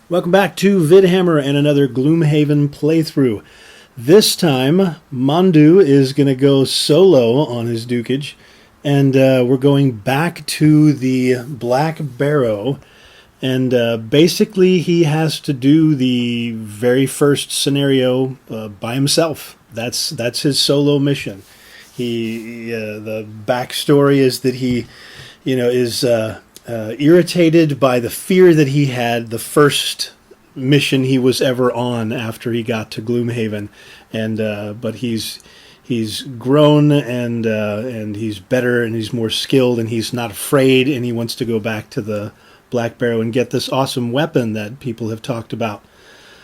Welcome back to Vidhammer and another Gloomhaven playthrough. This time, Mondew is going to go solo on his dukage, and we're going back to the Black Barrow, and basically he has to do the very first scenario by himself. That's his solo mission. The backstory is that he, is irritated by the fear that he had the first mission he was ever on after he got to Gloomhaven, and but he's grown and he's better and he's more skilled and he's not afraid, and he wants to go back to the Black Barrow and get this awesome weapon that people have talked about.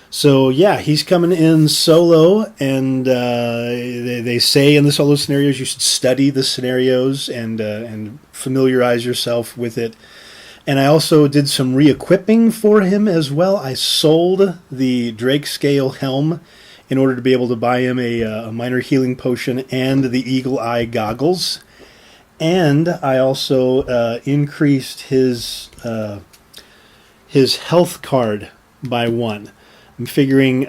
So yeah, he's coming in solo, and they say in the solo scenarios you should study the scenarios and familiarize yourself with it. And I also did some re-equipping for him as well. I sold the Drake Scale helm in order to be able to buy him a minor healing potion and the Eagle Eye goggles. And I also increased his health card by 1. I'm figuring,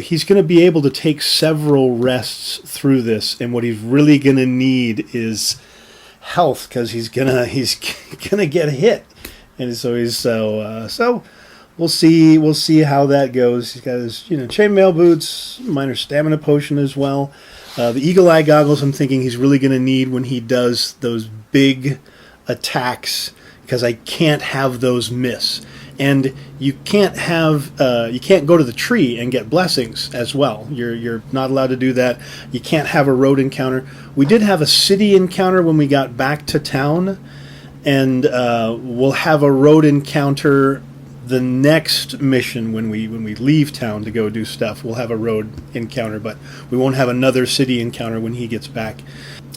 he's going to be able to take several rests through this, and what he's really going to need is health, because he's gonna get hit, and so we'll see how that goes. He's got his chainmail boots, minor stamina potion as well. The Eagle Eye goggles, I'm thinking he's really going to need when he does those big attacks, because I can't have those miss. And you can't go to the tree and get blessings as well. You're not allowed to do that. You can't have a road encounter. We did have a city encounter when we got back to town, and we'll have a road encounter the next mission when we leave town to go do stuff. We'll have a road encounter, but we won't have another city encounter when he gets back.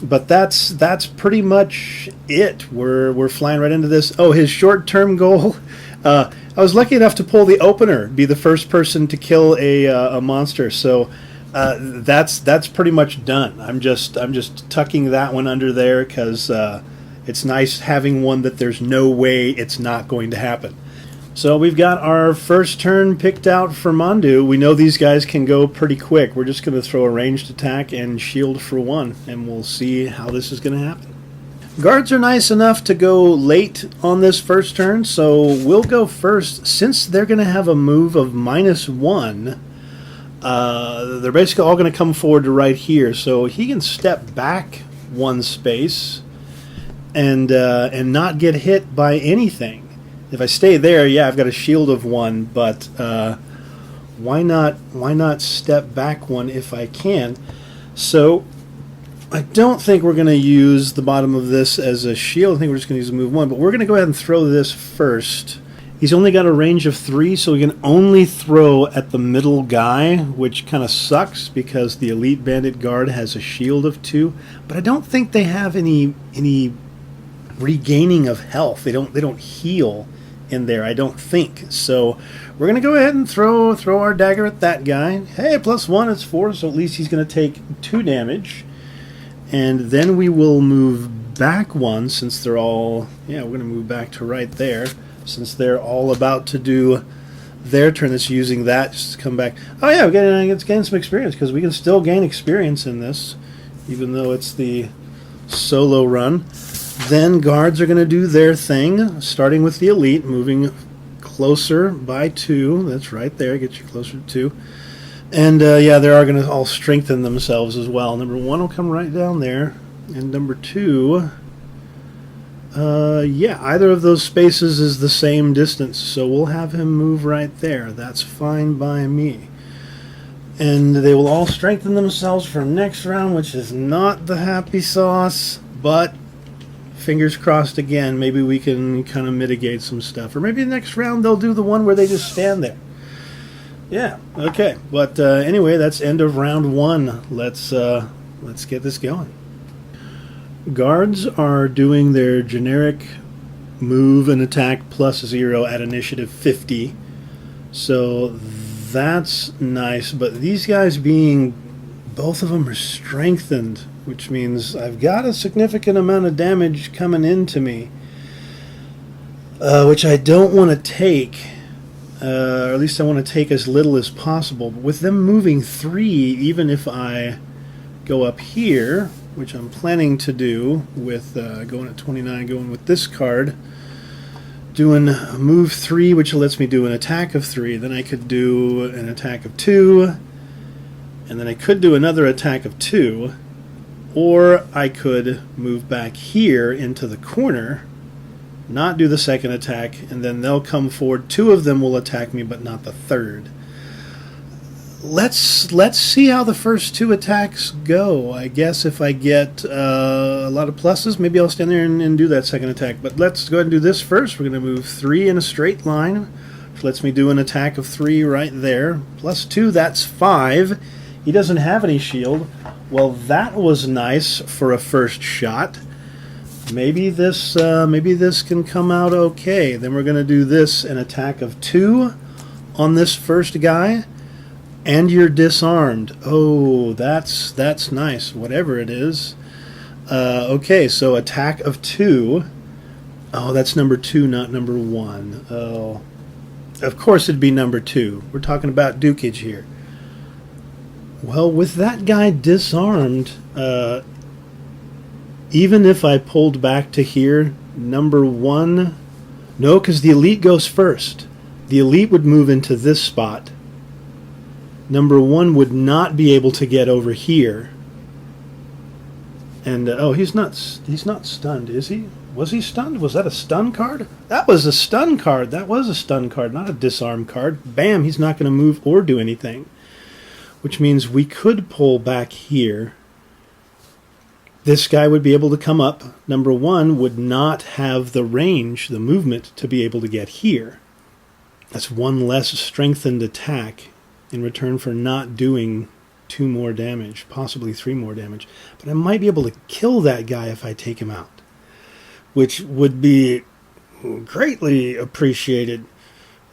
But that's pretty much it. We're flying right into this. Oh, his short-term goal. I was lucky enough to pull the opener, be the first person to kill a monster. So that's pretty much done. I'm just tucking that one under there because it's nice having one that there's no way it's not going to happen. So we've got our first turn picked out for Mondew. We know these guys can go pretty quick. We're just going to throw a ranged attack and shield for 1, and we'll see how this is going to happen. Guards are nice enough to go late on this first turn, so we'll go first. Since they're going to have a move of -1, they're basically all going to come forward to right here, so he can step back 1 space and not get hit by anything. If I stay there, yeah, I've got a shield of 1, but why not step back 1 if I can? So I don't think we're going to use the bottom of this as a shield. I think we're just going to use a move 1, but we're going to go ahead and throw this first. He's only got a range of 3, so we can only throw at the middle guy, which kind of sucks because the Elite Bandit Guard has a shield of 2, but I don't think they have any regaining of health. They don't heal in there, I don't think. So we're going to go ahead and throw our dagger at that guy. Hey, +1, it's 4, so at least he's going to take 2 damage. And then we will move back 1, since they're all... Yeah, we're going to move back to right there, since they're all about to do their turn. That's using that just to come back. Oh yeah, it's getting some experience, because we can still gain experience in this, even though it's the solo run. Then guards are going to do their thing, starting with the elite, moving closer by 2. That's right there, get you closer to 2. And yeah, they are going to all strengthen themselves as well. Number 1 will come right down there, and number 2, yeah, either of those spaces is the same distance, so we'll have him move right there. That's fine by me. And they will all strengthen themselves for next round, which is not the happy sauce, but fingers crossed again, maybe we can kind of mitigate some stuff. Or maybe next round they'll do the one where they just stand there. Yeah, okay. But anyway, that's end of round 1. Let's get this going. Guards are doing their generic move and attack +0 at initiative 50. So that's nice. But these guys both of them are strengthened, which means I've got a significant amount of damage coming into me, which I don't want to take. or at least I want to take as little as possible. But with them moving 3, even if I go up here, which I'm planning to do with going at 29, going with this card, doing move 3, which lets me do an attack of 3. Then I could do an attack of 2, and then I could do another attack of 2, or I could move back here into the corner, not do the second attack, and then they'll come forward. 2 of them will attack me, but not the third. Let's see how the first 2 attacks go. I guess if I get a lot of pluses, maybe I'll stand there and do that second attack. But let's go ahead and do this first. We're going to move 3 in a straight line, which lets me do an attack of 3 right there. Plus 2, that's 5. He doesn't have any shield. Well, that was nice for a first shot. Maybe this can come out okay. Then we're going to do this, an attack of 2 on this first guy. And you're disarmed. Oh, that's nice. Whatever it is. Okay, so attack of 2. Oh, that's number 2, not number 1. Oh, of course it'd be number 2. We're talking about dukage here. Well, with that guy disarmed, even if I pulled back to here, number 1... No, because the elite goes first. The elite would move into this spot. Number 1 would not be able to get over here. And, oh, he's not stunned, is he? Was he stunned? Was that a stun card? That was a stun card. That was a stun card, not a disarm card. Bam, he's not going to move or do anything. Which means we could pull back here. This guy would be able to come up. Number 1 would not have the range, the movement, to be able to get here. That's 1 less strengthened attack in return for not doing 2 more damage, possibly 3 more damage. But I might be able to kill that guy if I take him out, which would be greatly appreciated.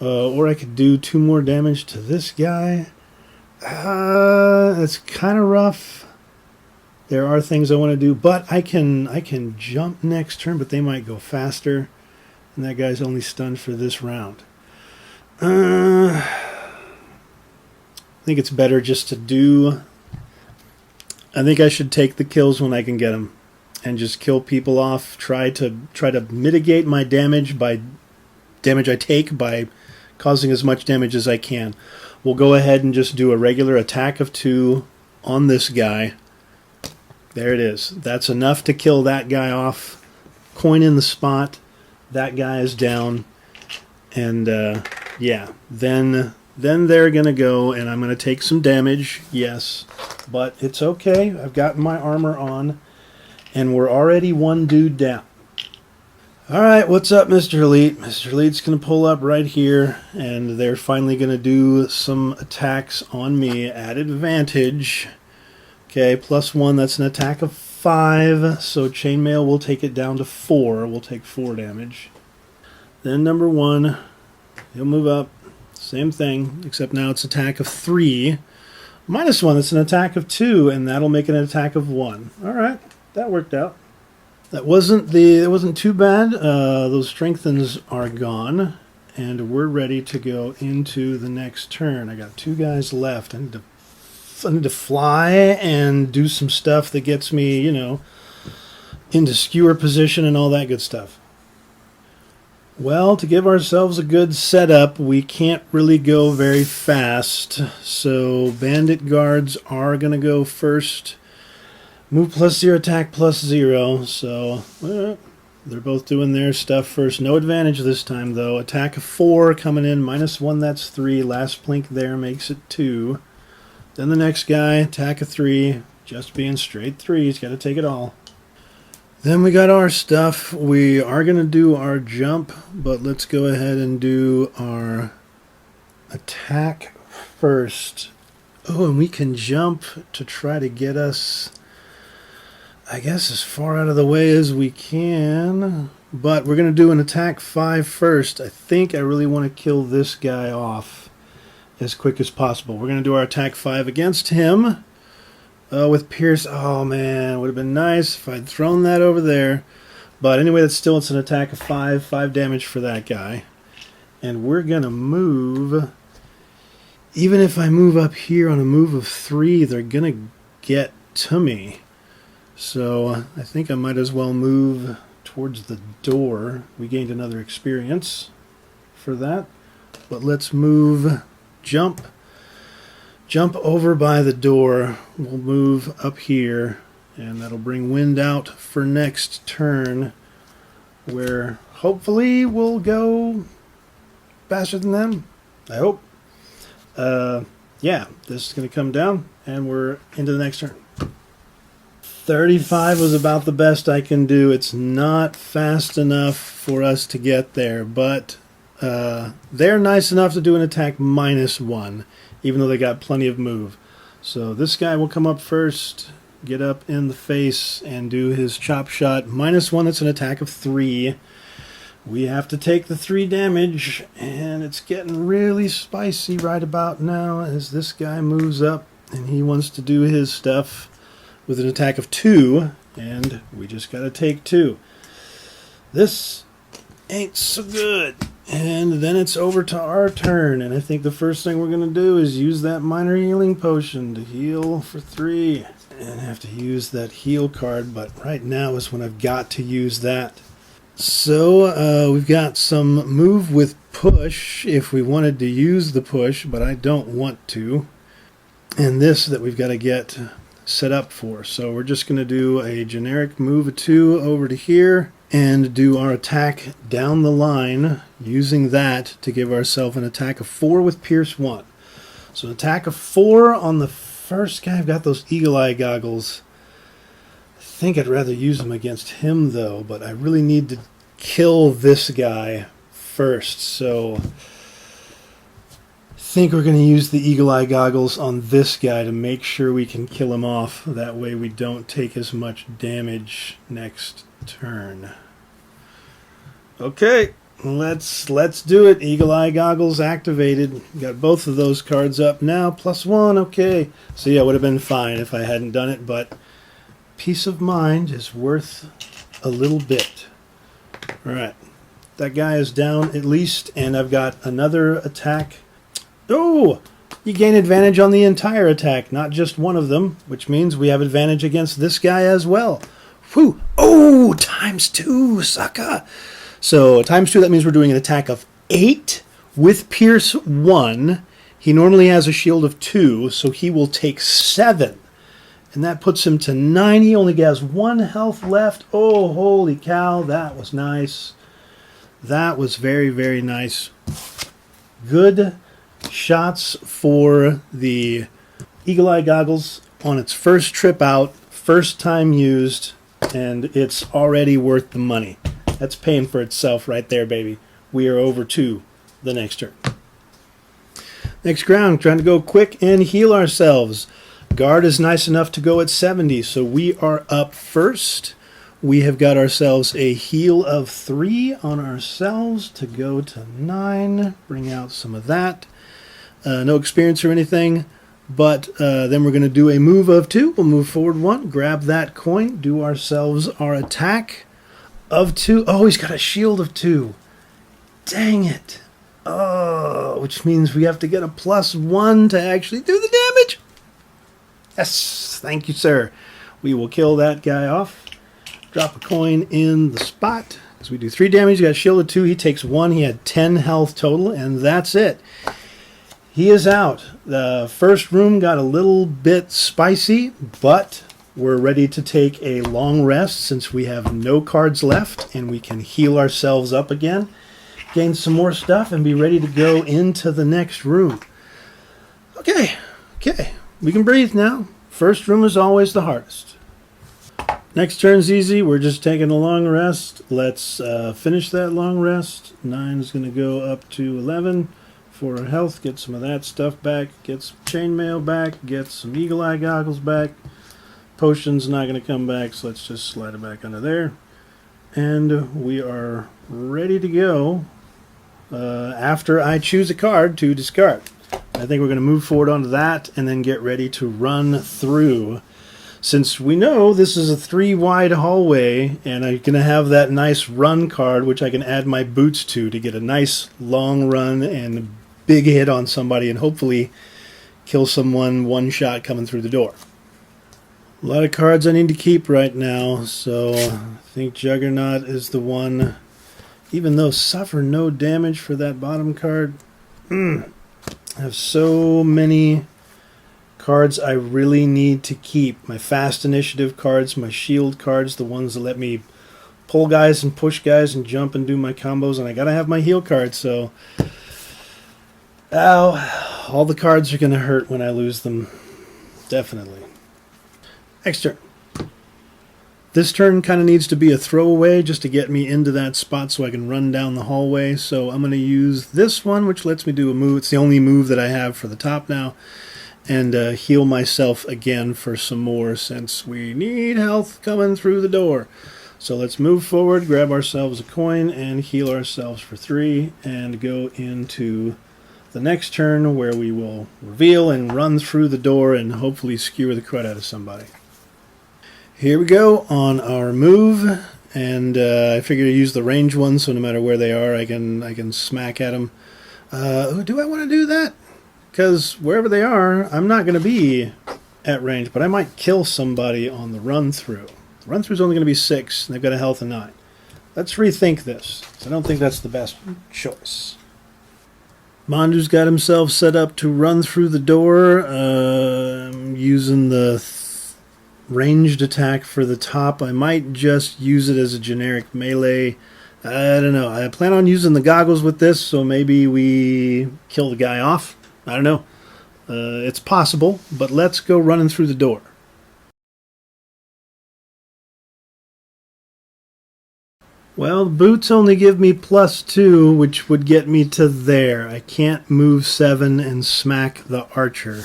Or I could do 2 more damage to this guy. That's kind of rough. There are things I want to do, but I can jump next turn, but they might go faster. And that guy's only stunned for this round. I think it's better just to do... I think I should take the kills when I can get them. And just kill people off. Try to mitigate my damage by damage I take by causing as much damage as I can. We'll go ahead and just do a regular attack of 2 on this guy. There it is. That's enough to kill that guy off. Coin in the spot. That guy is down. And, yeah. Then they're going to go, and I'm going to take some damage, yes. But it's okay. I've got my armor on, and we're already 1 dude down. Alright, what's up, Mr. Elite? Mr. Elite's going to pull up right here, and they're finally going to do some attacks on me at advantage. Okay, +1, that's an attack of 5, so Chainmail will take it down to 4. We'll take 4 damage. Then number 1, he'll move up. Same thing, except now it's attack of 3. -1, that's an attack of 2, and that'll make an attack of 1. Alright, that worked out. It wasn't too bad. Those strengthens are gone, and we're ready to go into the next turn. I got 2 guys left. I need to fly and do some stuff that gets me, you know, into skewer position and all that good stuff. Well, to give ourselves a good setup, we can't really go very fast. So bandit guards are going to go first. Move +0, attack +0. So they're both doing their stuff first. No advantage this time, though. Attack of 4 coming in. -1, that's 3. Last plink there makes it 2. Then the next guy, attack of 3. Just being straight 3. He's got to take it all. Then we got our stuff. We are going to do our jump, but let's go ahead and do our attack first. Oh, and we can jump to try to get us, I guess, as far out of the way as we can. But we're going to do an attack 5 first. I think I really want to kill this guy off as quick as possible. We're going to do our attack 5 against him. With Pierce, oh man, would have been nice if I'd thrown that over there. But anyway, it's an attack of 5 damage for that guy. And we're going to move. Even if I move up here on a move of 3, they're going to get to me. So I think I might as well move towards the door. We gained another experience for that. But let's move, jump over by the door. We'll move up here, and that'll bring wind out for next turn, where hopefully we'll go faster than them. I hope. Yeah, this is going to come down, and we're into the next turn. 35 was about the best I can do. It's not fast enough for us to get there, but they're nice enough to do an attack -1, even though they got plenty of move. So this guy will come up first, get up in the face, and do his chop shot. -1, that's an attack of 3. We have to take the 3 damage, and it's getting really spicy right about now as this guy moves up, and he wants to do his stuff with an attack of 2, and we just got to take 2. This ain't so good. And then it's over to our turn, and I think the first thing we're going to do is use that minor healing potion to heal for 3. And have to use that heal card, but right now is when I've got to use that. So we've got some move with push if we wanted to use the push, but I don't want to. And this that we've got to get set up for. So we're just going to do a generic move of 2 over to here and do our attack down the line using that to give ourselves an attack of 4 with Pierce 1. So an attack of 4 on the first guy. I've got those eagle eye goggles. I think I'd rather use them against him though, but I really need to kill this guy first. So I think we're going to use the eagle eye goggles on this guy to make sure we can kill him off. That way we don't take as much damage next turn. Okay, let's do it. Eagle eye goggles activated. Got both of those cards up now. +1, okay. So yeah, it would have been fine if I hadn't done it, but peace of mind is worth a little bit. All right, that guy is down at least, and I've got another attack. Oh, you gain advantage on the entire attack, not just one of them, which means we have advantage against this guy as well. Whew. Oh, ×2, sucker. So ×2, that means we're doing an attack of 8 with Pierce 1. He normally has a shield of 2, so he will take 7. And that puts him to 9. He only has 1 health left. Oh, holy cow. That was nice. That was very, very nice. Good shots for the Eagle Eye Goggles on its first trip out. First time used. And it's already worth the money. That's paying for itself right there, baby. We are over to the next turn. Next round, trying to go quick and heal ourselves. Guard is nice enough to go at 70, so we are up first. We have got ourselves a heal of 3 on ourselves to go to 9. Bring out some of that. No experience or anything, but then we're going to do a move of 2. We'll move forward 1, grab that coin, do ourselves our attack of 2. Oh, he's got a shield of 2. Dang it. Oh, which means we have to get a +1 to actually do the damage. Yes, thank you, sir. We will kill that guy off. Drop a coin in the spot. As we do 3 damage, he got a shield of 2. He takes 1. He had 10 health total, and that's it. He is out. The first room got a little bit spicy, but we're ready to take a long rest since we have no cards left, and we can heal ourselves up again, gain some more stuff, and be ready to go into the next room. Okay. We can breathe now. First room is always the hardest. Next turn's easy. We're just taking a long rest. Let's finish that long rest. 9 is going to go up to 11 for our health. Get some of that stuff back. Get some chainmail back. Get some eagle eye goggles back. Potion's not going to come back, so let's just slide it back under there. And we are ready to go after I choose a card to discard. I think we're going to move forward onto that and then get ready to run through. since we know this is a 3-wide hallway, and I'm going to have that nice run card, which I can add my boots to get a nice long run and a big hit on somebody, and hopefully kill someone one shot coming through the door. A lot of cards I need to keep right now, so I think Juggernaut is the one. Even though suffer no damage for that bottom card, I have so many cards I really need to keep. My fast initiative cards, my shield cards, the ones that let me pull guys and push guys and jump and do my combos, and I gotta have my heal cards, so all the cards are gonna hurt when I lose them. Definitely. Next turn. This turn kind of needs to be a throwaway just to get me into that spot so I can run down the hallway. So I'm going to use this one, which lets me do a move. It's the only move that I have for the top now. And heal myself again for some more since we need health coming through the door. So let's move forward, grab ourselves a coin, and heal ourselves for 3. And go into the next turn where we will reveal and run through the door and hopefully skewer the crud out of somebody. Here we go on our move, and I figured to use the range one, so no matter where they are, I can smack at them. Do I want to do that? Because wherever they are, I'm not going to be at range, but I might kill somebody on the run-through. The run-through is only going to be 6, and they've got a health of 9. Let's rethink this. I don't think that's the best choice. Mondew's got himself set up to run through the door. I'm using the ranged attack for the top. I might just use it as a generic melee. I don't know. I plan on using the goggles with this, so maybe we kill the guy off. I don't know. It's possible, but let's go running through the door. Well, boots only give me +2, which would get me to there. I can't move 7 and smack the archer.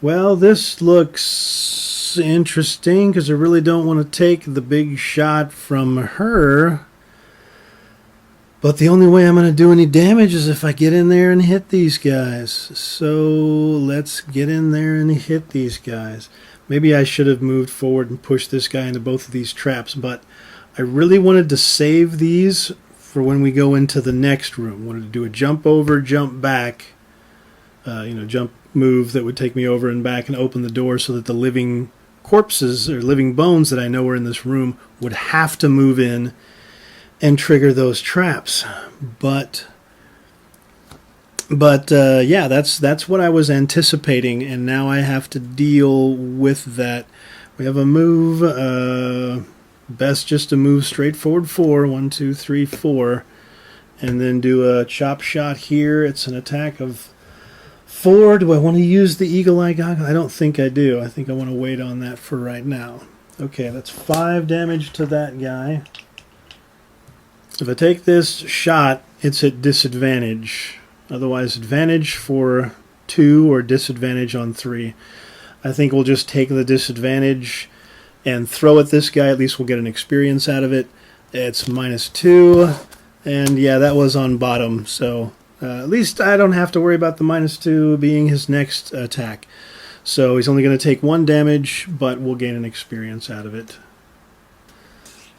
Well, this looks interesting because I really don't want to take the big shot from her. But the only way I'm going to do any damage is if I get in there and hit these guys. So let's get in there and hit these guys. Maybe I should have moved forward and pushed this guy into both of these traps, but I really wanted to save these for when we go into the next room. I wanted to do a jump over, jump back, jump move that would take me over and back and open the door so that the living corpses or living bones that I know are in this room would have to move in and trigger those traps. But yeah, that's what I was anticipating, and now I have to deal with that. We have a move, best just to move straight forward 4, 1, 2, 3, 4, and then do a chop shot here. It's an attack of 4. Do I want to use the Eagle Eye Goggle? I don't think I do. I think I want to wait on that for right now. Okay, that's 5 damage to that guy. If I take this shot, it's at disadvantage. Otherwise, advantage for 2 or disadvantage on 3. I think we'll just take the disadvantage and throw at this guy. At least we'll get an experience out of it. It's -2. And yeah, that was on bottom, so at least I don't have to worry about the -2 being his next attack. So he's only going to take 1 damage, but we'll gain an experience out of it.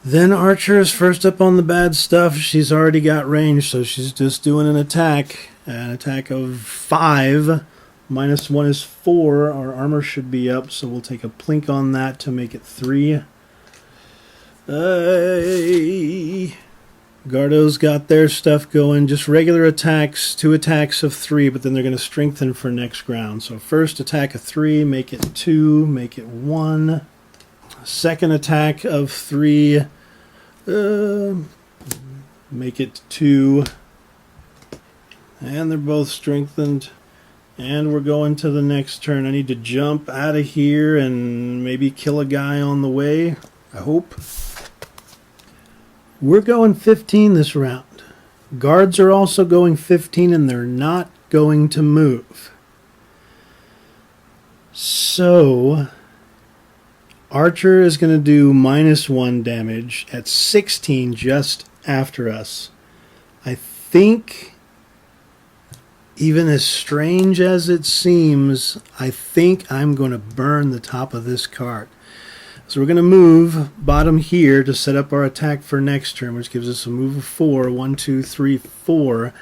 Then Archer is first up on the bad stuff. She's already got range, so she's just doing an attack. An attack of 5. -1 is 4. Our armor should be up, so we'll take a plink on that to make it 3. Gardo's got their stuff going. Just regular attacks, 2 attacks of 3, but then they're going to strengthen for next round. So first attack of 3, make it 2, make it 1. Second attack of 3, make it 2. And they're both strengthened. And we're going to the next turn. I need to jump out of here and maybe kill a guy on the way. I hope. We're going 15 this round. Guards are also going 15, and they're not going to move. So Archer is going to do -1 damage at 16 just after us. I think even as strange as it seems, I think I'm going to burn the top of this card. So we're going to move bottom here to set up our attack for next turn, which gives us a move of 4. 1, 2, 3, 4.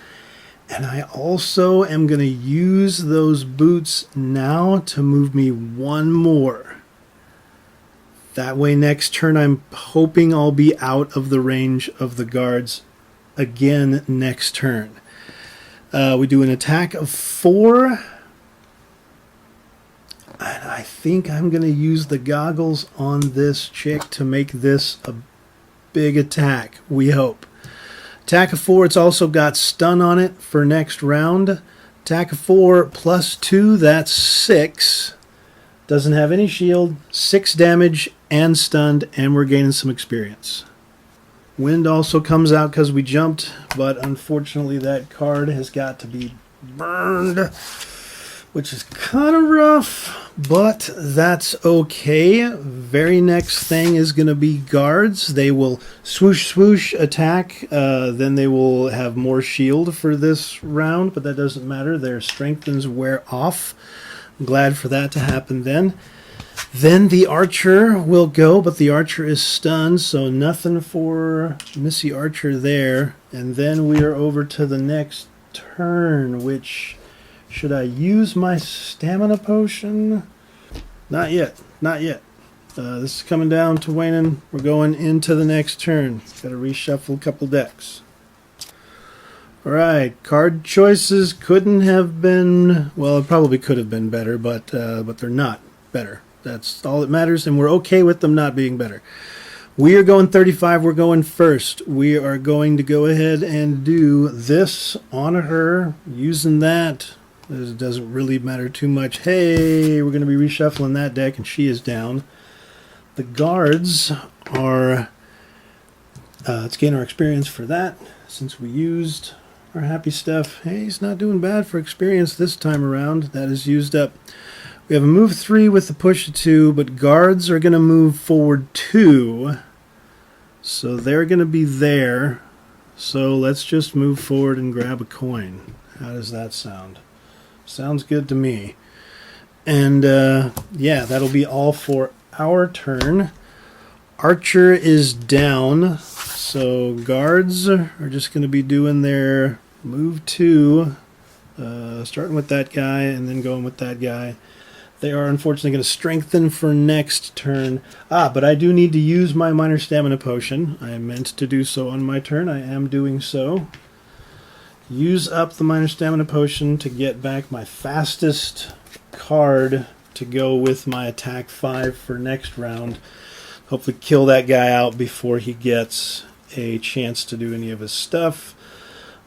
And I also am going to use those boots now to move me one more. That way next turn I'm hoping I'll be out of the range of the guards again next turn. We do an attack of 4. And I think I'm going to use the goggles on this chick to make this a big attack, we hope. Attack of 4, it's also got stun on it for next round. Attack of 4 plus 2, that's 6. Doesn't have any shield, 6 damage and stunned, and we're gaining some experience. Wind also comes out because we jumped, but unfortunately that card has got to be burned, which is kind of rough, but that's okay. Very next thing is going to be guards. They will swoosh, swoosh, attack. Then they will have more shield for this round, but that doesn't matter. Their strengthens wear off. I'm glad for that to happen then. Then the archer will go, but the archer is stunned, so nothing for Missy Archer there. And then we are over to the next turn, which... should I use my stamina potion? Not yet. Not yet. This is coming down to waning. We're going into the next turn. Got to reshuffle a couple decks. Alright, card choices couldn't have been... well, it probably could have been better, but they're not better. That's all that matters, and we're okay with them not being better. We are going 35. We're going first. We are going to go ahead and do this on her, using that... it doesn't really matter too much. Hey, we're going to be reshuffling that deck, and she is down. The guards are... let's gain our experience for that, since we used our happy stuff. Hey, he's not doing bad for experience this time around. That is used up. We have a move 3 with the push of 2, but guards are going to move forward 2. So they're going to be there. So let's just move forward and grab a coin. How does that sound? Sounds good to me. And yeah, that'll be all for our turn. Archer is down, so guards are just going to be doing their move 2, starting with that guy and then going with that guy. They are unfortunately going to strengthen for next turn. But I do need to use my minor stamina potion. I meant to do so on my turn. I am doing so. Use up the minor stamina potion to get back my fastest card to go with my attack 5 for next round. Hopefully kill that guy out before he gets a chance to do any of his stuff.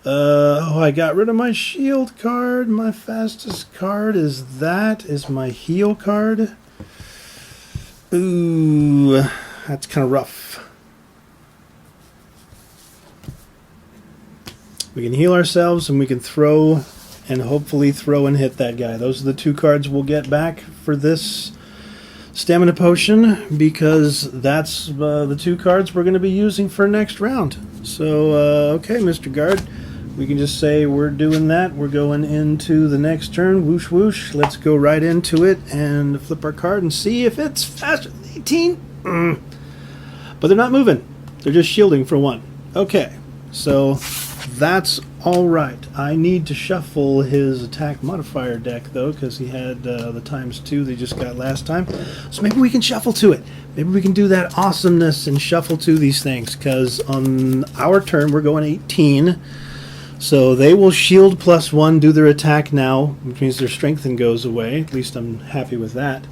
I got rid of my shield card. My fastest card is my heal card. Ooh, that's kind of rough. We can heal ourselves, and we can throw, and hopefully throw and hit that guy. Those are the 2 cards we'll get back for this stamina potion, because that's the 2 cards we're going to be using for next round. So, okay, Mr. Guard, we can just say we're doing that. We're going into the next turn. Whoosh, whoosh. Let's go right into it and flip our card and see if it's faster than 18. But they're not moving. They're just shielding for 1. Okay, so... that's all right. I need to shuffle his attack modifier deck, though, because he had the ×2 they just got last time. So maybe we can shuffle to it. Maybe we can do that awesomeness and shuffle to these things, because on our turn, we're going 18. So they will shield +1, do their attack now, which means their strengthen goes away. At least I'm happy with that.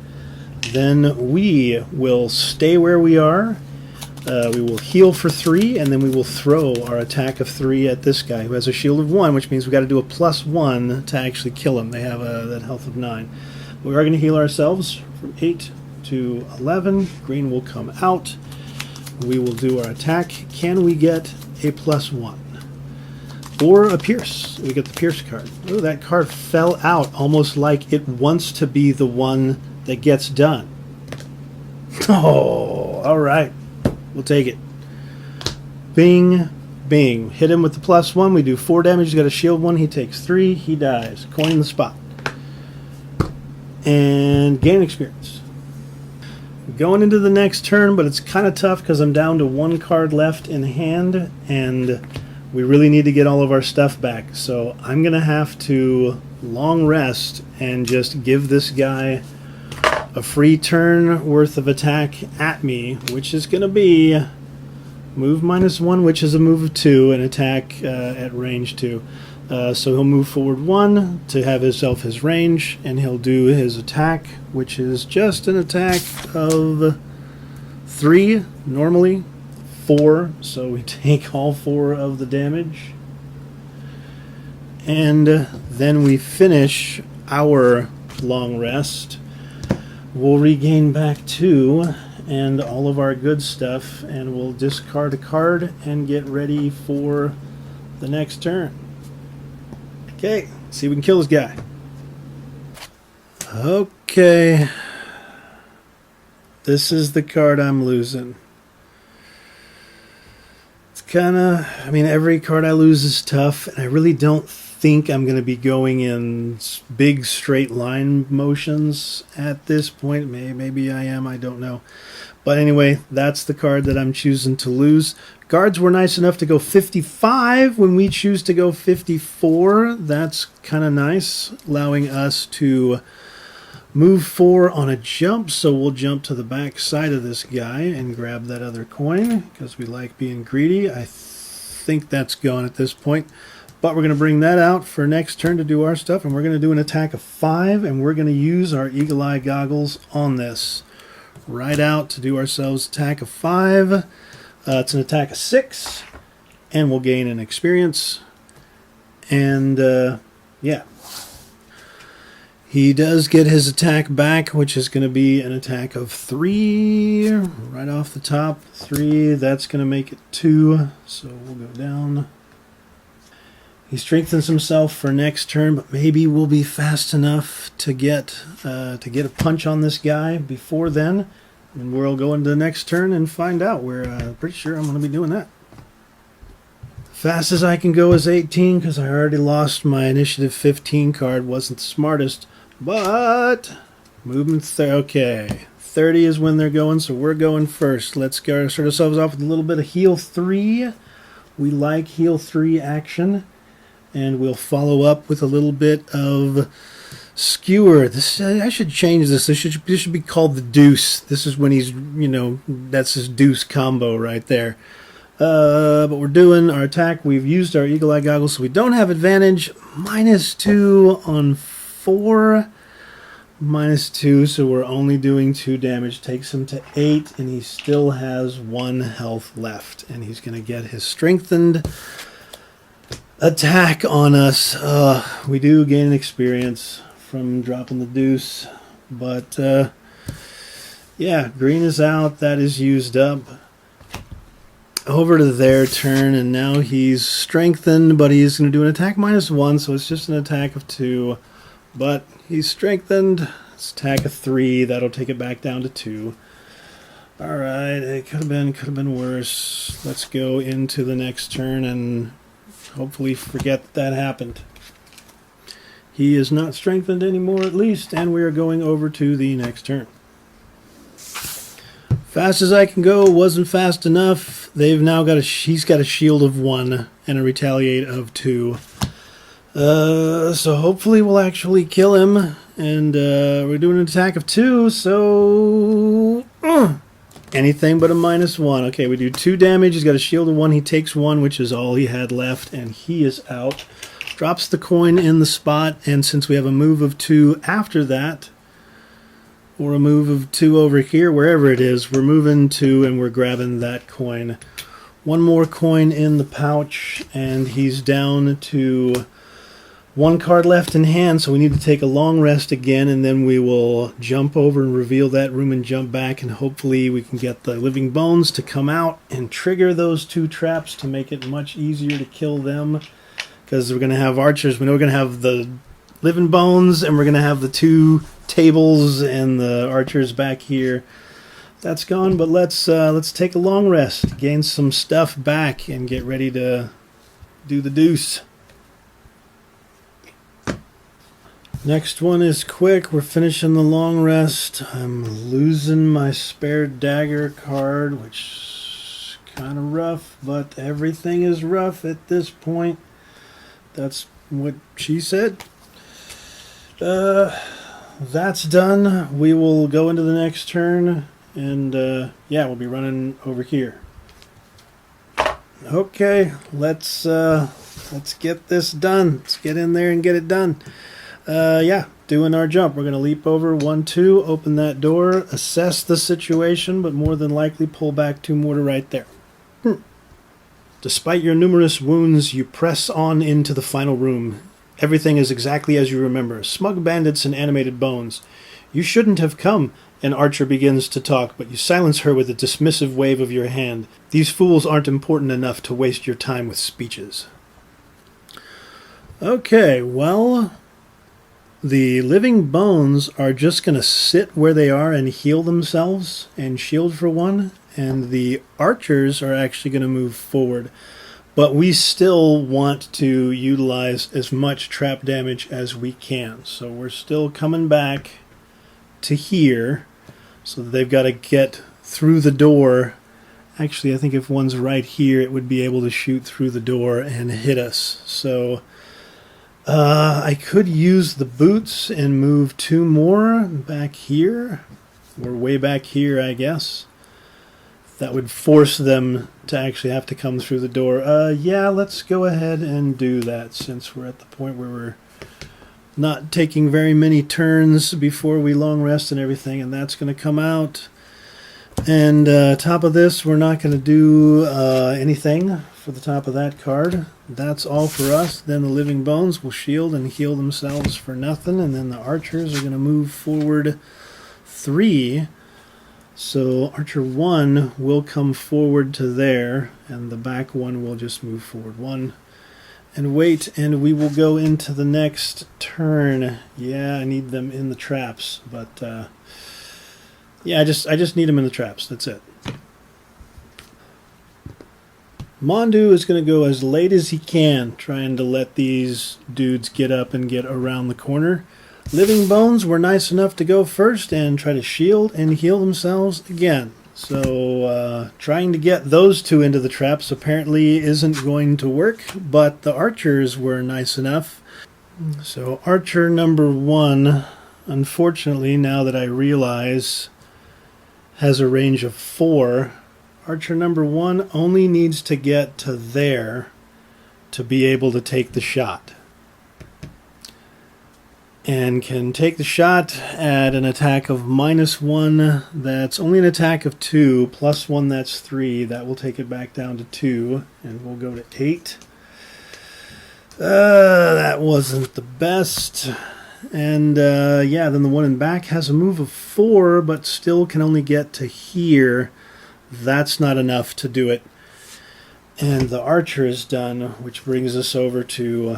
Then we will stay where we are. We will heal for 3, and then we will throw our attack of 3 at this guy who has a shield of 1, which means we've got to do a +1 to actually kill him. They have that health of 9. We are going to heal ourselves from 8 to 11. Green will come out. We will do our attack. Can we get a +1? Or a Pierce. We get the Pierce card. Oh, that card fell out almost like it wants to be the one that gets done. Oh, all right. We'll take it. Bing, Bing. Hit him with the +1. We do 4 damage. He's got a shield 1. He takes 3. He dies. Coin in the spot. And gain experience. Going into the next turn, but it's kind of tough because I'm down to 1 card left in hand, and we really need to get all of our stuff back. So I'm going to have to long rest and just give this guy a free turn worth of attack at me, which is going to be move -1, which is a move of 2, and attack at range 2. So he'll move forward 1 to have himself his range, and he'll do his attack, which is just an attack of 3, normally 4, so we take all 4 of the damage. And then we finish our long rest. We'll regain back 2 and all of our good stuff, and we'll discard a card and get ready for the next turn. Okay, see if we can kill this guy. Okay. This is the card I'm losing. It's kind of, I mean, every card I lose is tough, and I really don't think I'm going to be going in big straight line motions at this point. Maybe I am, I don't know. But anyway, that's the card that I'm choosing to lose. Guards were nice enough to go 55 when we choose to go 54. That's kind of nice, allowing us to move 4 on a jump. So we'll jump to the back side of this guy and grab that other coin because we like being greedy. I think that's gone at this point. But we're going to bring that out for next turn to do our stuff. And we're going to do an attack of 5. And we're going to use our Eagle Eye Goggles on this. Right out to do ourselves attack of 5. It's an attack of 6, and we'll gain an experience. And yeah, he does get his attack back, which is going to be an attack of 3 right off the top. 3, that's going to make it 2, so we'll go down. He strengthens himself for next turn, but maybe we'll be fast enough to get a punch on this guy before then. And we'll go into the next turn and find out. We're pretty sure I'm going to be doing that. Fast as I can go is 18 because I already lost my initiative 15 card. Wasn't the smartest, but movement okay. 30 is when they're going, so we're going first. Let's start ourselves off with a little bit of heal 3. We like heal 3 action. And we'll follow up with a little bit of skewer. This I should change this. This should be called the deuce. This is when he's, that's his deuce combo right there. But we're doing our attack. We've used our Eagle Eye Goggles, so we don't have advantage. -2 on 4. -2, so we're only doing 2 damage. Takes him to 8, and he still has 1 health left. And he's going to get his strengthened attack on us. We do gain an experience from dropping the deuce, but yeah, green is out. That is used up. Over to their turn, and now he's strengthened, but he's going to do an attack -1, so it's just an attack of 2, but he's strengthened. It's attack of 3. That'll take it back down to 2. All right, it could have been worse. Let's go into the next turn and hopefully forget that happened. He is not strengthened anymore, at least, and we are going over to the next turn. Fast as I can go wasn't fast enough. They've now got he's got a shield of 1 and a retaliate of 2. So hopefully we'll actually kill him, and we're doing an attack of 2. So anything but a -1. Okay, we do 2 damage. He's got a shield of 1. He takes 1, which is all he had left, and he is out. Drops the coin in the spot, and since we have a move of 2 after that, or a move of 2 over here, wherever it is, we're moving 2 and we're grabbing that coin. 1 more coin in the pouch, and he's down to 1 card left in hand, so we need to take a long rest again, and then we will jump over and reveal that room and jump back, and hopefully we can get the living bones to come out and trigger those 2 traps to make it much easier to kill them, because we're going to have archers. We know we're going to have the living bones, and we're going to have the 2 tables and the archers back here. That's gone, but let's take a long rest, gain some stuff back, and get ready to do the deuce. Next one is quick. We're finishing the long rest. I'm losing my spare dagger card, which is kind of rough, but everything is rough at this point. That's what she said. That's done. We will go into the next turn, and yeah, we'll be running over here. Okay, let's get this done. Let's get in there and get it done. Yeah, doing our jump. We're going to leap over 1, 2, open that door, assess the situation, but more than likely pull back 2 mortar right there. Despite your numerous wounds, you press on into the final room. Everything is exactly as you remember. Smug bandits and animated bones. You shouldn't have come. An archer begins to talk, but you silence her with a dismissive wave of your hand. These fools aren't important enough to waste your time with speeches. Okay, well, the living bones are just going to sit where they are and heal themselves and shield for 1, and the archers are actually going to move forward. But we still want to utilize as much trap damage as we can. So we're still coming back to here. So they've got to get through the door. Actually, I think if one's right here, it would be able to shoot through the door and hit us. So I could use the boots and move 2 more back here. Or way back here, I guess. That would force them to actually have to come through the door. Yeah, let's go ahead and do that, since we're at the point where we're not taking very many turns before we long rest and everything, and that's going to come out. And top of this, we're not going to do anything for the top of that card. That's all for us. Then the living bones will shield and heal themselves for nothing, and then the archers are going to move forward 3. So Archer 1 will come forward to there, and the back one will just move forward 1 and wait, and we will go into the next turn. Yeah, I need them in the traps, but yeah, I just need them in the traps. That's it. Mondew is going to go as late as he can, trying to let these dudes get up and get around the corner. Living bones were nice enough to go first and try to shield and heal themselves again. So trying to get those 2 into the traps apparently isn't going to work, but the archers were nice enough. So archer number 1, unfortunately, now that I realize, has a range of 4. Archer number 1 only needs to get to there to be able to take the shot. And can take the shot at an attack of -1. That's only an attack of 2, plus 1, that's 3. That will take it back down to 2, and we'll go to 8. That wasn't the best. And yeah, then the one in back has a move of 4, but still can only get to here. That's not enough to do it. And the archer is done, which brings us over to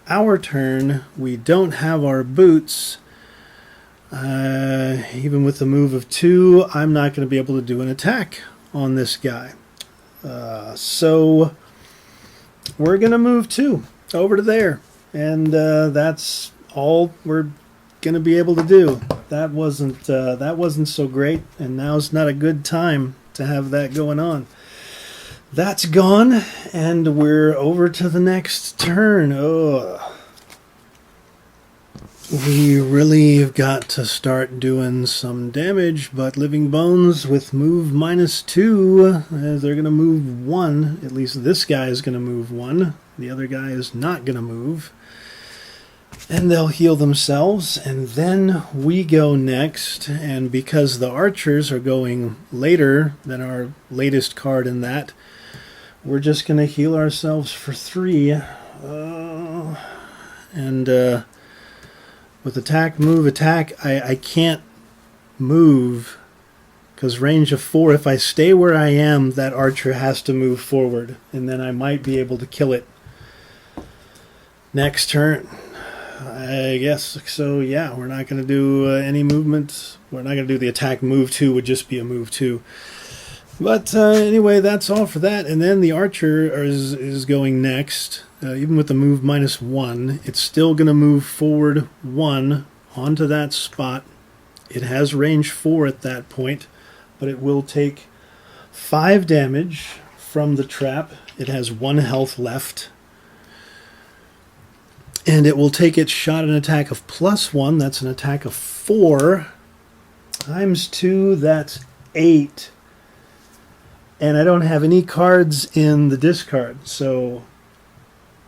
our turn. We don't have our boots. Even with the move of 2, I'm not going to be able to do an attack on this guy. So we're going to move 2 over to there. And that's all we're going to be able to do. That wasn't so great, and now's not a good time to have that going on. That's gone, and we're over to the next turn. Oh, we really have got to start doing some damage, but living bones with move -2, they're going to move 1. At least this guy is going to move 1. The other guy is not going to move. And they'll heal themselves, and then we go next, and because the archers are going later than our latest card in that, we're just going to heal ourselves for 3. And with attack, move, attack, I can't move because range of 4, if I stay where I am, that archer has to move forward, and then I might be able to kill it. Next turn. I guess so. Yeah, we're not going to do any movement. We're not going to do the attack. Move 2 would just be a move 2. But anyway, that's all for that. And then the archer is going next. Even with the move -1, it's still going to move forward 1 onto that spot. It has range 4 at that point, but it will take 5 damage from the trap. It has 1 health left. And it will take its shot and attack of +1. That's an attack of 4. Times 2, that's 8. And I don't have any cards in the discard, so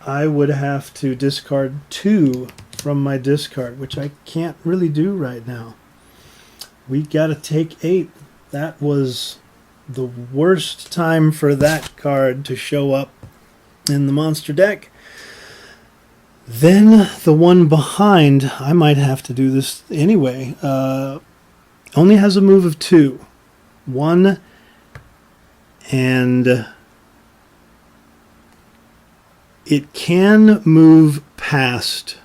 I would have to discard 2 from my discard, which I can't really do right now. We got to take 8. That was the worst time for that card to show up in the monster deck. Then the one behind, I might have to do this anyway, only has a move of 2. 1 and it can move past,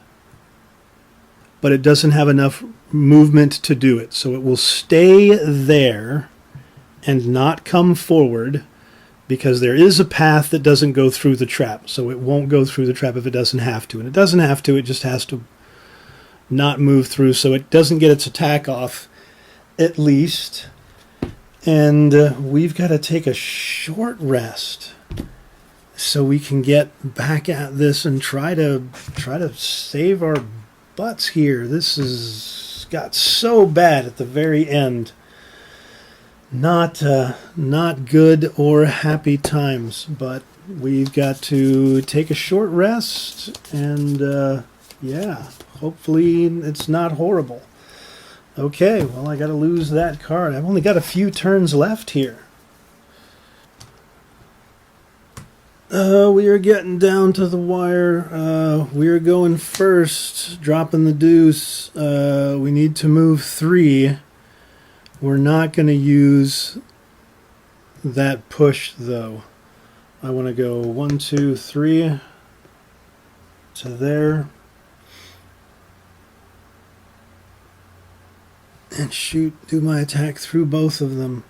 but it doesn't have enough movement to do it. So it will stay there and not come forward because there is a path that doesn't go through the trap. So it won't go through the trap if it doesn't have to. And it doesn't have to, it just has to not move through. So it doesn't get its attack off, at least. And we've got to take a short rest so we can get back at this and try to save our butts here. This has got so bad at the very end. Not good or happy times, but we've got to take a short rest and yeah, hopefully it's not horrible. Okay, well, I got to lose that card. I've only got a few turns left here. We are getting down to the wire. We are going first, dropping the deuce. We need to move 3. We're not going to use that push, though. I want to go 1, 2, 3 to there. And do my attack through both of them.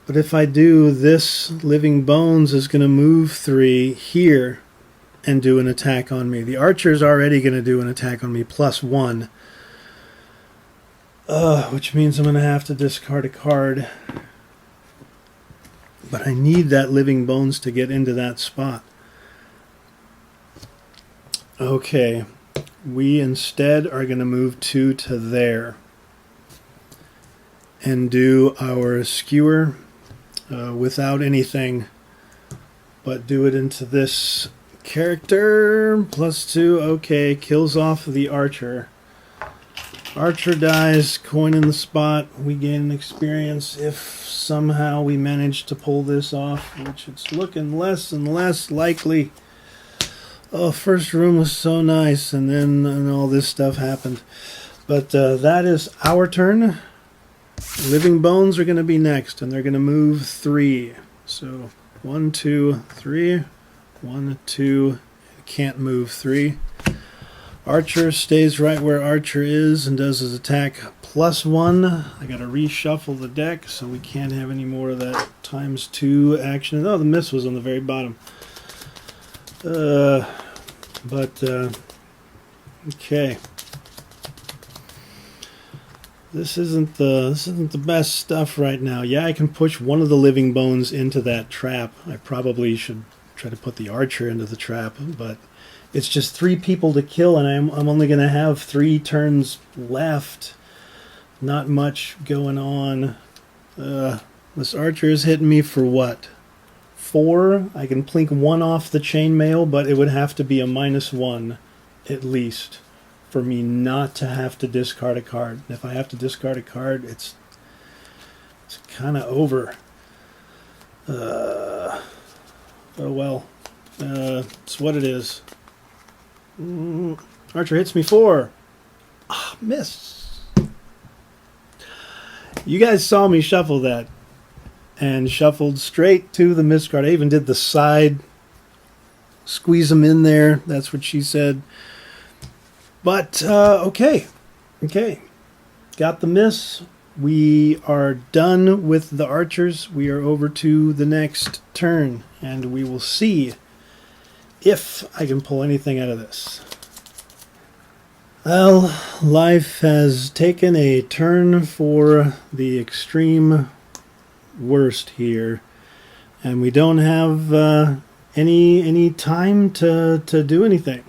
But if I do, this Living Bones is going to move 3 here and do an attack on me. The archer's already going to do an attack on me +1. Which means I'm going to have to discard a card. But I need that Living Bones to get into that spot. Okay. We instead are going to move 2 to there. And do our skewer without anything, but do it into this character. +2, okay, kills off the archer. Archer dies, coin in the spot. We gain an experience if somehow we manage to pull this off, which it's looking less and less likely. Oh, first room was so nice, and then all this stuff happened. But that is our turn. Living Bones are going to be next, and they're going to move 3. So 1, 2, 3. 1, 2. Can't move 3. Archer stays right where Archer is and does his attack +1. I got to reshuffle the deck, so we can't have any more of that ×2 action. Oh, the miss was on the very bottom. Okay. This isn't the best stuff right now. Yeah, I can push one of the Living Bones into that trap. I probably should try to put the archer into the trap, but it's just 3 people to kill, and I'm only going to have 3 turns left. Not much going on. This archer is hitting me for what? 4? I can plink 1 off the chainmail, but it would have to be a -1 at least for me not to have to discard a card. If I have to discard a card, it's kind of over. Oh well. It's what it is. Archer hits me 4. Ah, miss. You guys saw me shuffle that. And shuffled straight to the miss card. I even did the side. Squeeze them in there. That's what she said. But, okay. Okay. Got the miss. We are done with the archers. We are over to the next turn, and we will see if I can pull anything out of this. Well, life has taken a turn for the extreme worst here, and we don't have any time to do anything.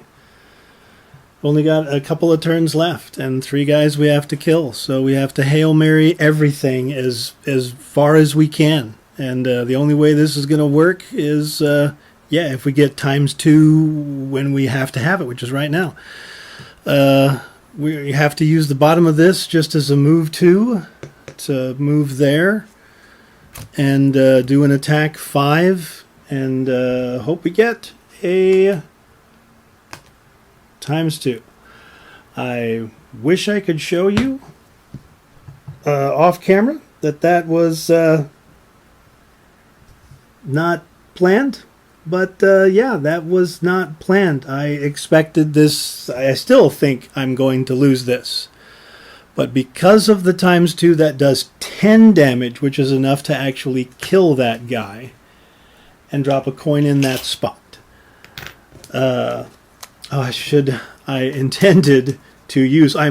Only got a couple of turns left, and 3 guys we have to kill. So we have to Hail Mary everything as far as we can. And the only way this is going to work is, if we get ×2 when we have to have it, which is right now. We have to use the bottom of this just as a move 2 to move there. And do an attack 5, and hope we get a ×2. I wish I could show you off camera that was not planned, but that was not planned. I expected this. I still think I'm going to lose this. But because of the ×2, that does 10 damage, which is enough to actually kill that guy and drop a coin in that spot. I'm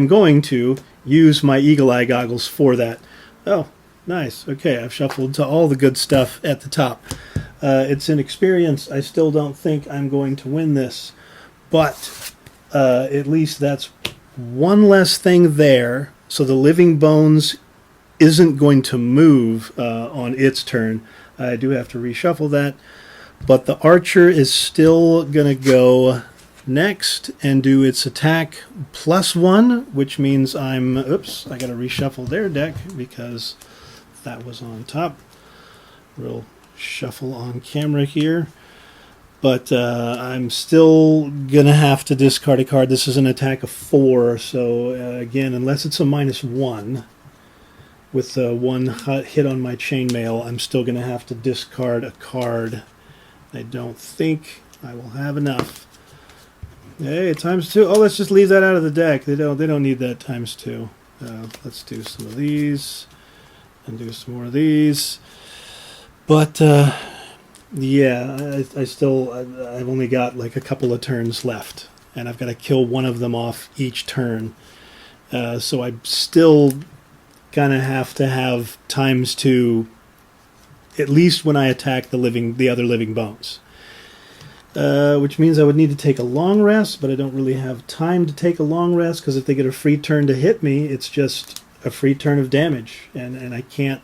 going to use my eagle eye goggles for that. Oh, nice. Okay, I've shuffled to all the good stuff at the top. It's an experience. I still don't think I'm going to win this. But at least that's one less thing there. So the living bones isn't going to move on its turn. I do have to reshuffle that. But the archer is still going to go next and do its attack +1, which means I got to reshuffle their deck because that was on top. We'll shuffle on camera here. But I'm still going to have to discard a card. This is an attack of 4, so again, unless it's a -1, with 1 hit on my chainmail, I'm still going to have to discard a card. I don't think I will have enough. Hey, ×2. Oh, let's just leave that out of the deck. They don't need that ×2. Let's do some of these and do some more of these. But I've only got like a couple of turns left, and I've got to kill one of them off each turn. So I'm still gonna have to have ×2 at least when I attack the other living bones. Which means I would need to take a long rest, but I don't really have time to take a long rest because if they get a free turn to hit me, it's just a free turn of damage, and I can't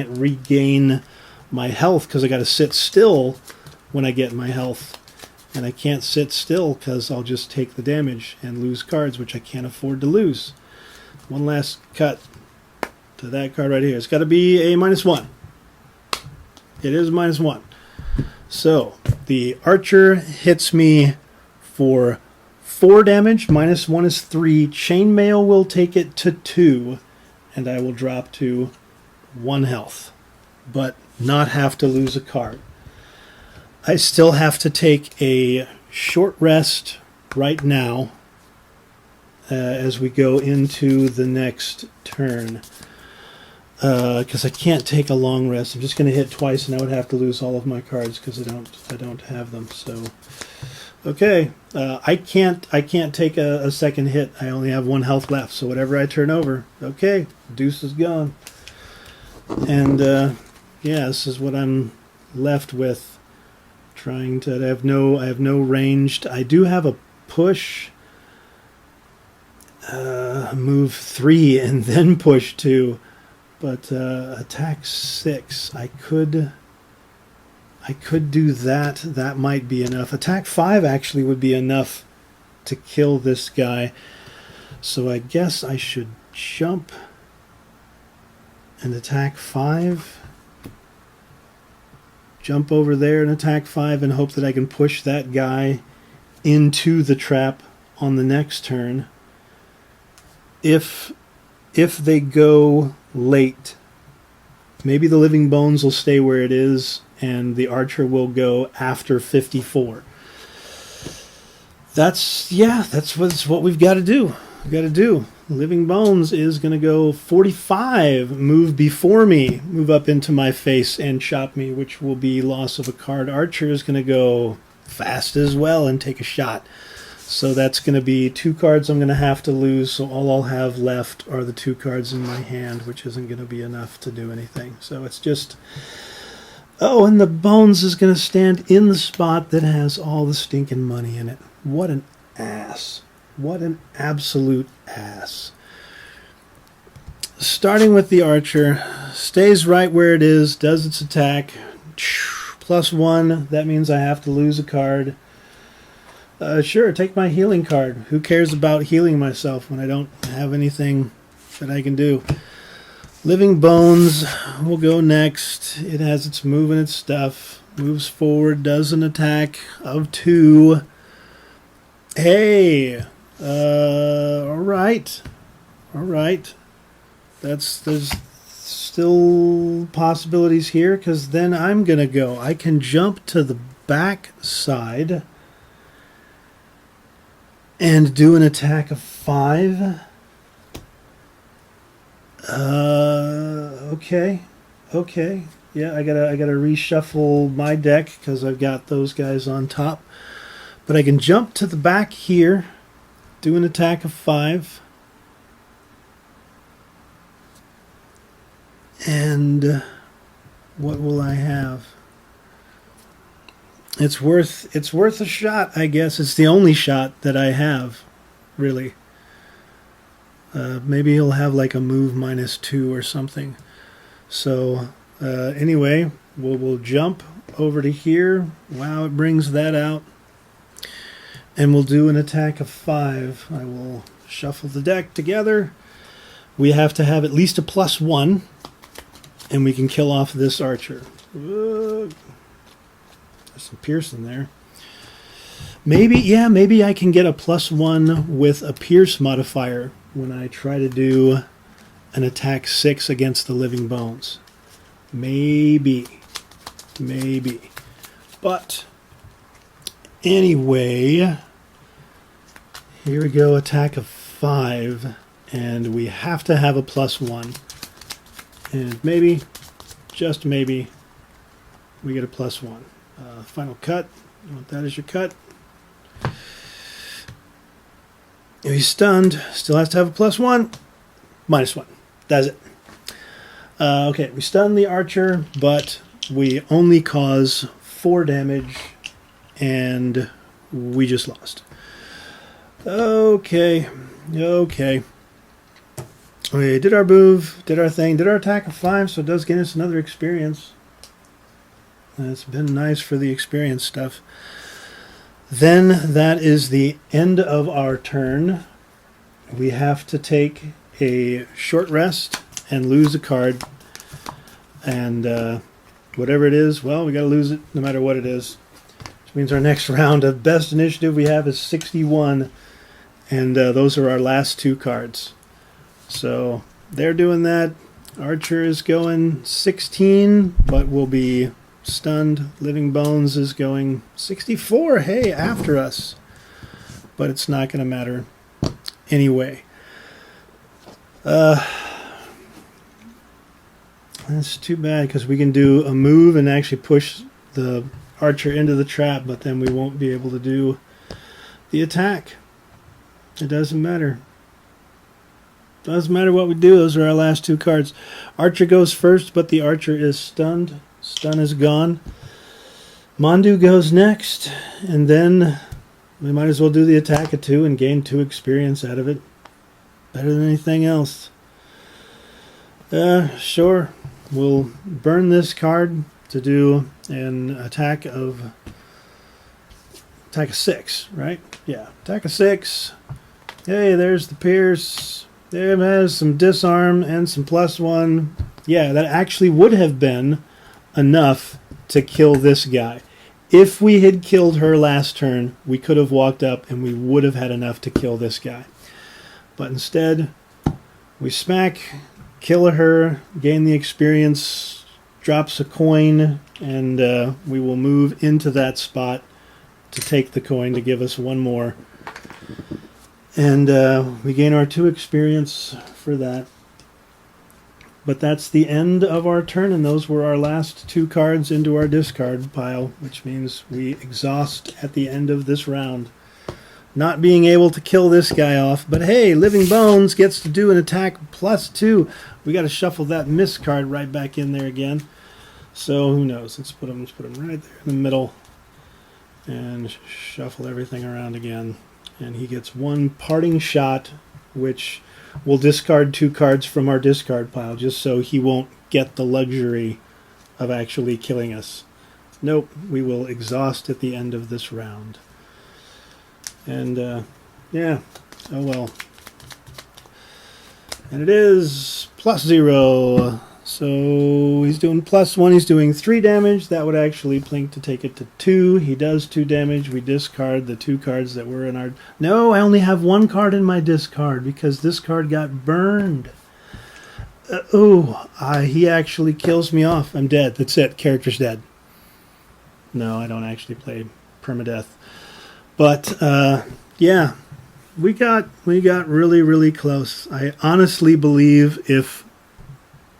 regain my health because I got to sit still when I get my health, and I can't sit still because I'll just take the damage and lose cards, which I can't afford to lose. One last cut to that card right here. It's got to be a -1. It is -1. So the archer hits me for 4 damage. -1 is 3. Chainmail will take it to 2, and I will drop to 1 health, but not have to lose a card. I still have to take a short rest right now as we go into the next turn. Because I can't take a long rest. I'm just going to hit twice, and I would have to lose all of my cards because I don't have them. So, okay, I can't take a second hit. I only have 1 health left. So whatever I turn over, okay, deuce is gone. And this is what I'm left with. I have no ranged. I do have a push. Move 3 and then push 2. But attack 6, I could do that. That might be enough. Attack 5 actually would be enough to kill this guy. So I guess I should jump and attack 5. Jump over there and attack 5 and hope that I can push that guy into the trap on the next turn. If they go late, maybe the living bones will stay where it is and the archer will go after 54. That's what we've got to do. We've got to do. Living Bones is going to go 45, move before me, move up into my face and chop me, which will be loss of a card. Archer is going to go fast as well and take a shot. So that's going to be 2 cards I'm going to have to lose, so all I'll have left are the 2 cards in my hand, which isn't going to be enough to do anything. So it's just... Oh, and the Bones is going to stand in the spot that has all the stinking money in it. What an ass. What an absolute ass. Starting with the Archer, stays right where it is, does its attack. +1, that means I have to lose a card. Sure, take my healing card. Who cares about healing myself when I don't have anything that I can do? Living Bones will go next. It has its move and its stuff. Moves forward, does an attack of 2. Hey! Alright. Alright. There's still possibilities here, because then I'm going to go. I can jump to the back side and do an attack of 5. Okay. Yeah, I gotta reshuffle my deck because I've got those guys on top. But I can jump to the back here, do an attack of 5. And what will I have? It's worth a shot, I guess. It's the only shot that I have, really. Maybe he'll have like a move -2 or something. So anyway, we'll jump over to here. Wow, it brings that out. And we'll do an attack of 5. I will shuffle the deck together. We have to have at least a +1. And we can kill off this Archer. There's some Pierce in there. Maybe I can get a +1 with a Pierce modifier when I try to do an attack 6 against the Living Bones. Maybe. But anyway, here we go, attack of 5, and we have to have a +1. And maybe, just maybe, we get a +1. Final cut. You want that as your cut. He's stunned. Still has to have a +1. -1. That's it. Okay, we stun the Archer, but we only cause 4 damage, and we just lost. Okay. We did our move, did our thing, did our attack of 5, so it does get us another experience. It's been nice for the experience stuff. Then that is the end of our turn. We have to take a short rest and lose a card. And whatever it is, well, we got to lose it no matter what it is. Which means our next round of best initiative we have is 61. And those are our last 2 cards. So they're doing that. Archer is going 16, but will be stunned. Living Bones is going 64. Hey, after us. But it's not going to matter anyway. That's too bad because we can do a move and actually push the Archer into the trap, but then we won't be able to do the attack. It doesn't matter. Doesn't matter what we do. Those are our last 2 cards. Archer goes first, but the Archer is stunned. Stun is gone. Mondew goes next, and then we might as well do the attack of 2 and gain 2 experience out of it. Better than anything else. Sure. We'll burn this card to do an attack of 6, right? Yeah, attack of 6. Hey, there's the Pierce. There has some disarm and some +1. Yeah, that actually would have been enough to kill this guy. If we had killed her last turn, we could have walked up and we would have had enough to kill this guy. But instead, we smack, kill her, gain the experience, drops a coin, and we will move into that spot to take the coin to give us one more. And we gain our 2 experience for that. But that's the end of our turn, and those were our last 2 cards into our discard pile, which means we exhaust at the end of this round. Not being able to kill this guy off, but hey, Living Bones gets to do an attack +2. We got to shuffle that miss card right back in there again. So who knows? Let's put him right there in the middle and shuffle everything around again. And he gets 1 parting shot, which will discard 2 cards from our discard pile, just so he won't get the luxury of actually killing us. Nope, we will exhaust at the end of this round. And, yeah, oh well. And it is +0. So he's doing +1. He's doing 3 damage. That would actually blink to take it to 2. He does 2 damage. We discard the 2 cards that were in our... No, I only have 1 card in my discard because this card got burned. He actually kills me off. I'm dead. That's it. Character's dead. No, I don't actually play permadeath. But, yeah, we got really, really close. I honestly believe if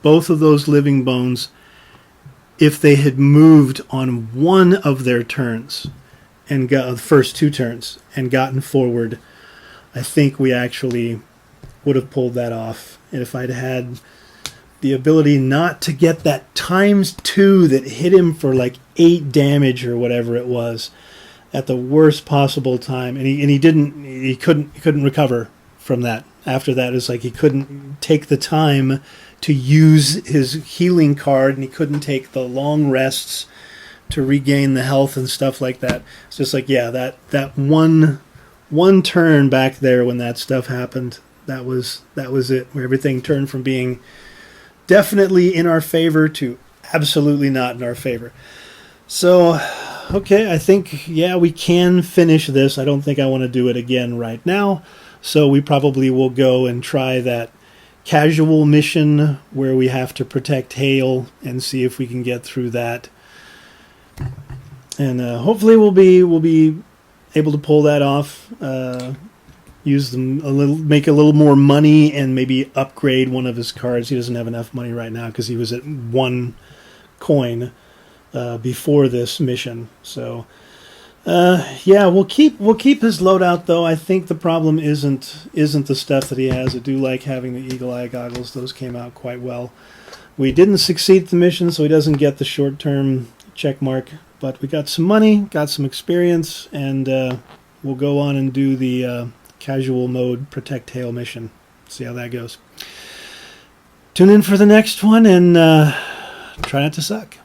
both of those Living Bones, if they had moved on one of their turns, and got the first 2 turns, and gotten forward, I think we actually would have pulled that off. And if I'd had the ability not to get that ×2 that hit him for like 8 damage or whatever it was, at the worst possible time, and he couldn't recover from that. After that, it's like he couldn't take the time to use his healing card, and he couldn't take the long rests to regain the health and stuff like that. It's just like, yeah, that one turn back there when that stuff happened, that was it, where everything turned from being definitely in our favor to absolutely not in our favor. So, okay, I think, yeah, we can finish this. I don't think I want to do it again right now, so we probably will go and try that casual mission where we have to protect Hale and see if we can get through that. And hopefully we'll be able to pull that off. Use them a little, make a little more money, and maybe upgrade one of his cards. He doesn't have enough money right now because he was at 1 coin before this mission. So yeah, we'll keep his loadout though. I think the problem isn't the stuff that he has. I do like having the eagle eye goggles. Those came out quite well. We didn't succeed the mission, so he doesn't get the short term check mark. But we got some money, got some experience, and we'll go on and do the casual mode protect Hale mission. See how that goes. Tune in for the next one, and try not to suck.